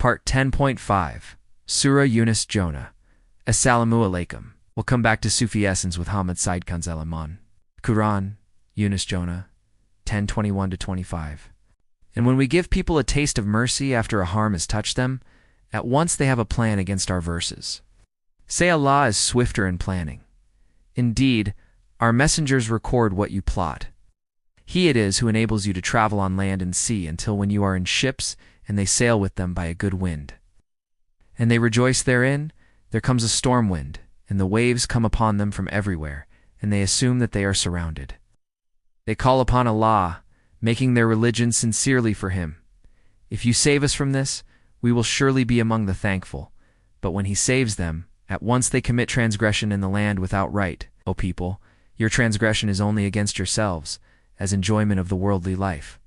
Part 10.5, Surah Yunus Jonah. Assalamu alaikum. We'll come back to Sufi essence with Hammad Syed Kanzelaman. Quran, Yunus Jonah, 10:21-25. And when we give people a taste of mercy after a harm has touched them, at once they have a plan against our verses. Say Allah is swifter in planning. Indeed, our messengers record what you plot. He it is who enables you to travel on land and sea until when you are in ships and they sail with them by a good wind. And they rejoice therein, there comes a storm wind, and the waves come upon them from everywhere, and they assume that they are surrounded. They call upon Allah, making their religion sincerely for Him. If you save us from this, we will surely be among the thankful. But when He saves them, at once they commit transgression in the land without right. O people, your transgression is only against yourselves, as enjoyment of the worldly life.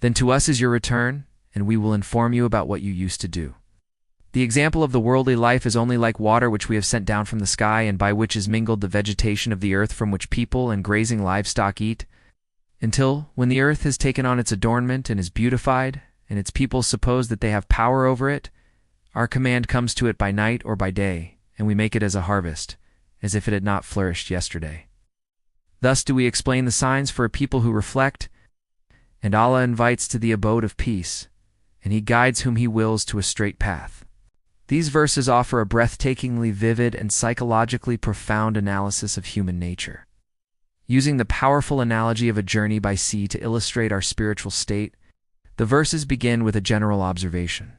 Then to us is your return, and we will inform you about what you used to do. The example of the worldly life is only like water which we have sent down from the sky, and by which is mingled the vegetation of the earth from which people and grazing livestock eat, until, when the earth has taken on its adornment and is beautified, and its people suppose that they have power over it, our command comes to it by night or by day, and we make it as a harvest, as if it had not flourished yesterday. Thus do we explain the signs for a people who reflect, and Allah invites to the abode of peace, and He guides whom He wills to a straight path. These verses offer a breathtakingly vivid and psychologically profound analysis of human nature. Using the powerful analogy of a journey by sea to illustrate our spiritual state, the verses begin with a general observation.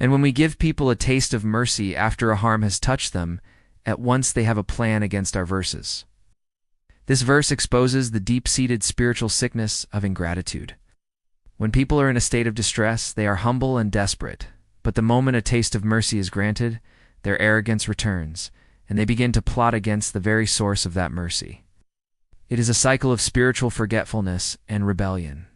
And when we give people a taste of mercy after a harm has touched them, at once they have a plan against our verses. This verse exposes the deep-seated spiritual sickness of ingratitude. When people are in a state of distress, they are humble and desperate, but the moment a taste of mercy is granted, their arrogance returns, and they begin to plot against the very source of that mercy. It is a cycle of spiritual forgetfulness and rebellion.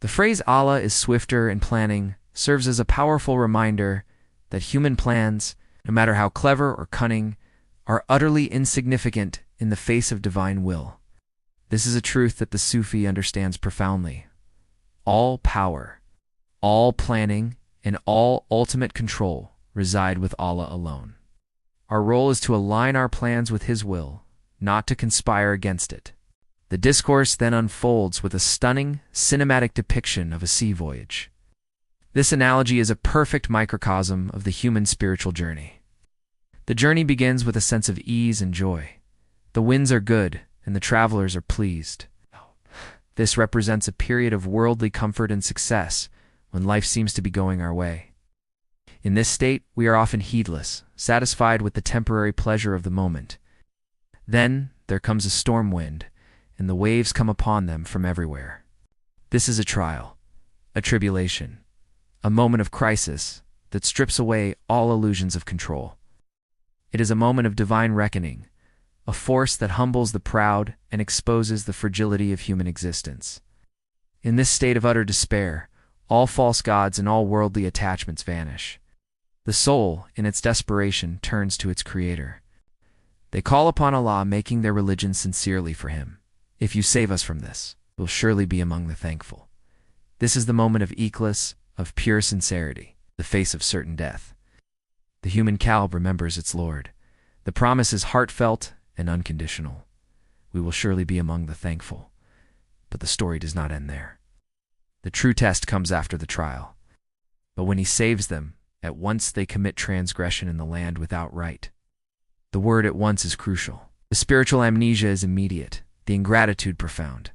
The phrase Allah is swifter in planning serves as a powerful reminder that human plans, no matter how clever or cunning, are utterly insignificant in the face of divine will. This is a truth that the Sufi understands profoundly. All power, all planning, and all ultimate control reside with Allah alone. Our role is to align our plans with His will, not to conspire against it. The discourse then unfolds with a stunning, cinematic depiction of a sea voyage. This analogy is a perfect microcosm of the human spiritual journey. The journey begins with a sense of ease and joy. The winds are good, and the travelers are pleased. This represents a period of worldly comfort and success, when life seems to be going our way. In this state, we are often heedless, satisfied with the temporary pleasure of the moment. Then there comes a storm wind, and the waves come upon them from everywhere. This is a trial, a tribulation, a moment of crisis that strips away all illusions of control. It is a moment of divine reckoning, a force that humbles the proud and exposes the fragility of human existence. In this state of utter despair, all false gods and all worldly attachments vanish. The soul, in its desperation, turns to its Creator. They call upon Allah, making their religion sincerely for Him. If you save us from this, we'll surely be among the thankful. This is the moment of ikhlas, of pure sincerity, the face of certain death. The human Qalb remembers its Lord. The promise is heartfelt and unconditional. We will surely be among the thankful. But the story does not end there. The true test comes after the trial. But when He saves them, at once they commit transgression in the land without right. The word "at once" is crucial. The spiritual amnesia is immediate, the ingratitude profound.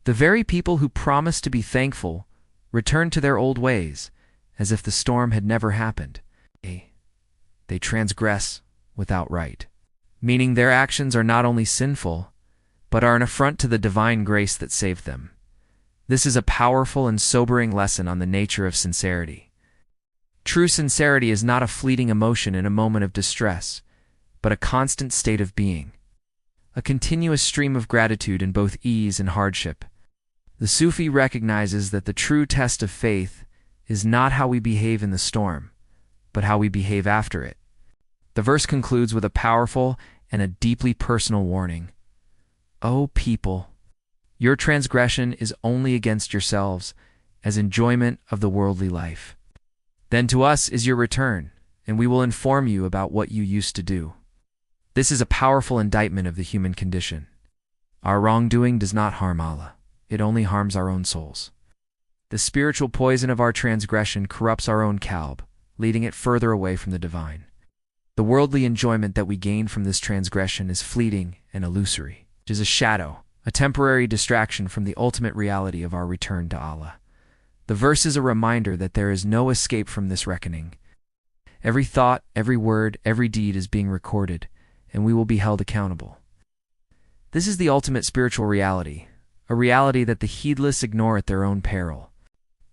The very people who promised to be thankful return to their old ways, as if the storm had never happened. They transgress without right, meaning their actions are not only sinful, but are an affront to the divine grace that saved them. This is a powerful and sobering lesson on the nature of sincerity. True sincerity is not a fleeting emotion in a moment of distress, but a constant state of being, a continuous stream of gratitude in both ease and hardship. The Sufi recognizes that the true test of faith is not how we behave in the storm, but how we behave after it. The verse concludes with a powerful and a deeply personal warning. O people, your transgression is only against yourselves, as enjoyment of the worldly life. Then to us is your return, and we will inform you about what you used to do. This is a powerful indictment of the human condition. Our wrongdoing does not harm Allah. It only harms our own souls. The spiritual poison of our transgression corrupts our own Qalb, leading it further away from the divine. The worldly enjoyment that we gain from this transgression is fleeting and illusory. It is a shadow, a temporary distraction from the ultimate reality of our return to Allah. The verse is a reminder that there is no escape from this reckoning. Every thought, every word, every deed is being recorded, and we will be held accountable. This is the ultimate spiritual reality, a reality that the heedless ignore at their own peril.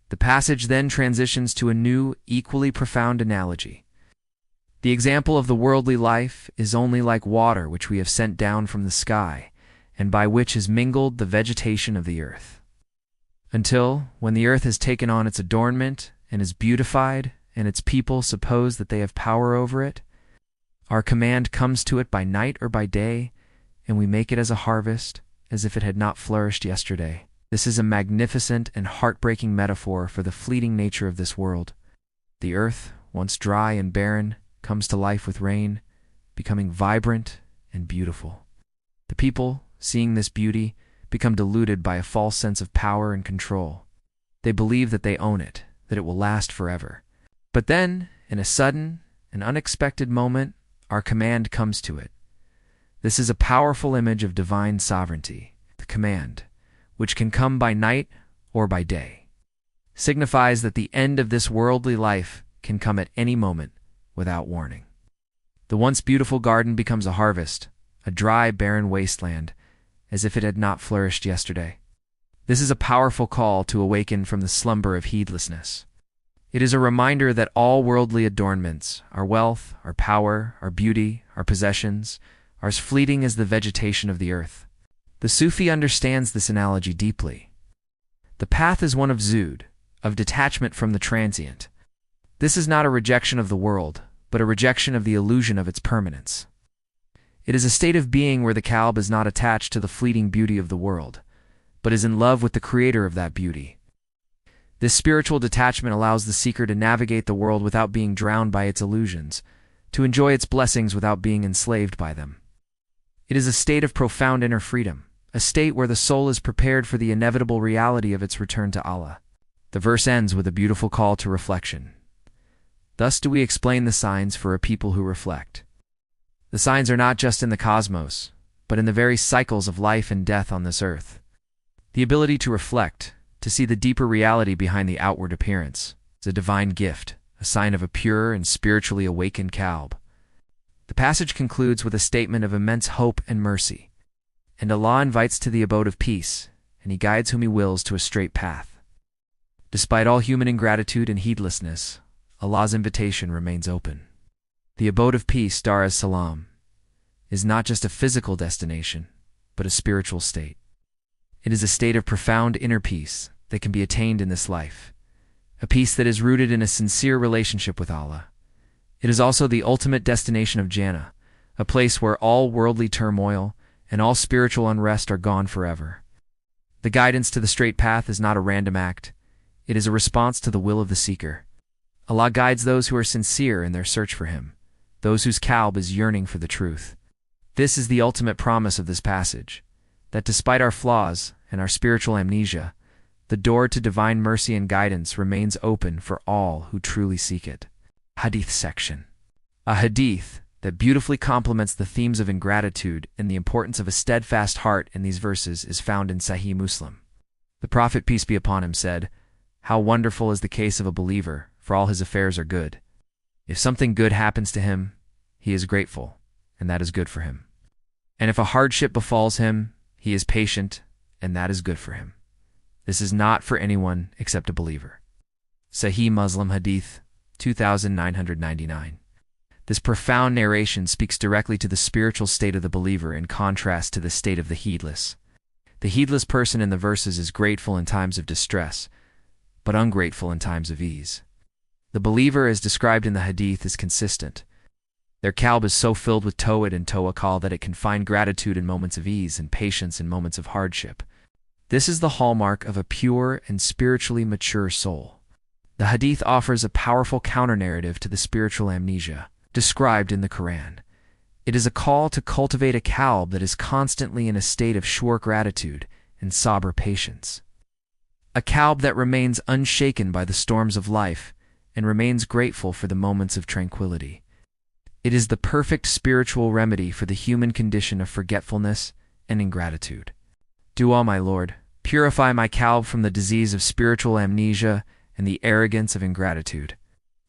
The passage then transitions to a new, equally profound analogy. The example of the worldly life is only like water which we have sent down from the sky, and by which is mingled the vegetation of the earth. Until, when the earth has taken on its adornment and is beautified, and its people suppose that they have power over it, our command comes to it by night or by day, and we make it as a harvest, as if it had not flourished yesterday. This is a magnificent and heartbreaking metaphor for the fleeting nature of this world. The earth, once dry and barren, comes to life with rain, becoming vibrant and beautiful. The people, seeing this beauty, become deluded by a false sense of power and control. They believe that they own it, that it will last forever. But then, in a sudden and unexpected moment, our command comes to it. This is a powerful image of divine sovereignty. The command, which can come by night or by day, signifies that the end of this worldly life can come at any moment without warning. The once beautiful garden becomes a harvest, a dry, barren wasteland, as if it had not flourished yesterday. This is a powerful call to awaken from the slumber of heedlessness. It is a reminder that all worldly adornments, our wealth, our power, our beauty, our possessions, are as fleeting as the vegetation of the earth. The Sufi understands this analogy deeply. The path is one of zuhd, of detachment from the transient. This is not a rejection of the world, but a rejection of the illusion of its permanence. It is a state of being where the Qalb is not attached to the fleeting beauty of the world, but is in love with the creator of that beauty. This spiritual detachment allows the seeker to navigate the world without being drowned by its illusions, to enjoy its blessings without being enslaved by them. It is a state of profound inner freedom, a state where the soul is prepared for the inevitable reality of its return to Allah. The verse ends with a beautiful call to reflection. Thus do we explain the signs for a people who reflect. The signs are not just in the cosmos, but in the very cycles of life and death on this earth. The ability to reflect, to see the deeper reality behind the outward appearance, is a divine gift, a sign of a pure and spiritually awakened Qalb. The passage concludes with a statement of immense hope and mercy. And Allah invites to the abode of peace, and He guides whom He wills to a straight path. Despite all human ingratitude and heedlessness, Allah's invitation remains open. The abode of peace, Dar es Salaam, is not just a physical destination, but a spiritual state. It is a state of profound inner peace that can be attained in this life, a peace that is rooted in a sincere relationship with Allah. It is also the ultimate destination of Jannah, a place where all worldly turmoil and all spiritual unrest are gone forever. The guidance to the straight path is not a random act. It is a response to the will of the seeker. Allah guides those who are sincere in their search for Him, those whose Qalb is yearning for the truth. This is the ultimate promise of this passage, that despite our flaws and our spiritual amnesia, the door to divine mercy and guidance remains open for all who truly seek it. Hadith section. A hadith that beautifully complements the themes of ingratitude and the importance of a steadfast heart in these verses is found in Sahih Muslim. The Prophet, peace be upon him, said, "How wonderful is the case of a believer, for all his affairs are good. If something good happens to him, he is grateful, and that is good for him. And if a hardship befalls him, he is patient, and that is good for him. This is not for anyone except a believer." Sahih Muslim Hadith 2999. This profound narration speaks directly to the spiritual state of the believer in contrast to the state of the heedless. The heedless person in the verses is grateful in times of distress, but ungrateful in times of ease. The believer, as described in the hadith, is consistent. Their Qalb is so filled with tawhid and tawakkul that it can find gratitude in moments of ease and patience in moments of hardship. This is the hallmark of a pure and spiritually mature soul. The Hadith offers a powerful counter-narrative to the spiritual amnesia described in the Quran. It is a call to cultivate a qalb that is constantly in a state of sure gratitude and sabr patience. A qalb that remains unshaken by the storms of life and remains grateful for the moments of tranquility. It is the perfect spiritual remedy for the human condition of forgetfulness and ingratitude. Dua, my Lord, purify my qalb from the disease of spiritual amnesia and the arrogance of ingratitude.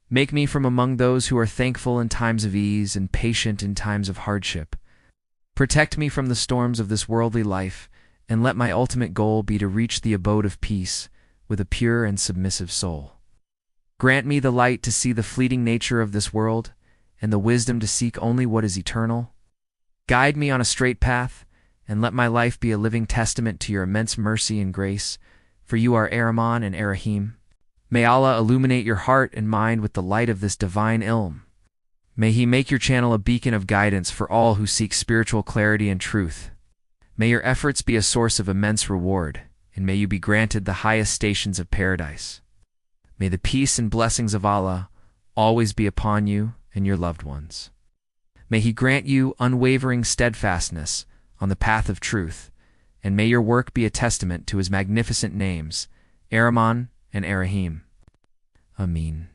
Make me from among those who are thankful in times of ease and patient in times of hardship. Protect me from the storms of this worldly life, and let my ultimate goal be to reach the abode of peace with a pure and submissive soul. Grant me the light to see the fleeting nature of this world, and the wisdom to seek only what is eternal. Guide me on a straight path, and let my life be a living testament to your immense mercy and grace, for you are Ar-Rahman and Ar-Rahim. May Allah illuminate your heart and mind with the light of this divine ilm. May He make your channel a beacon of guidance for all who seek spiritual clarity and truth. May your efforts be a source of immense reward, and may you be granted the highest stations of paradise. May the peace and blessings of Allah always be upon you and your loved ones. May He grant you unwavering steadfastness on the path of truth, and may your work be a testament to His magnificent names, Ar-Rahman and Ar-Rahim. Ameen.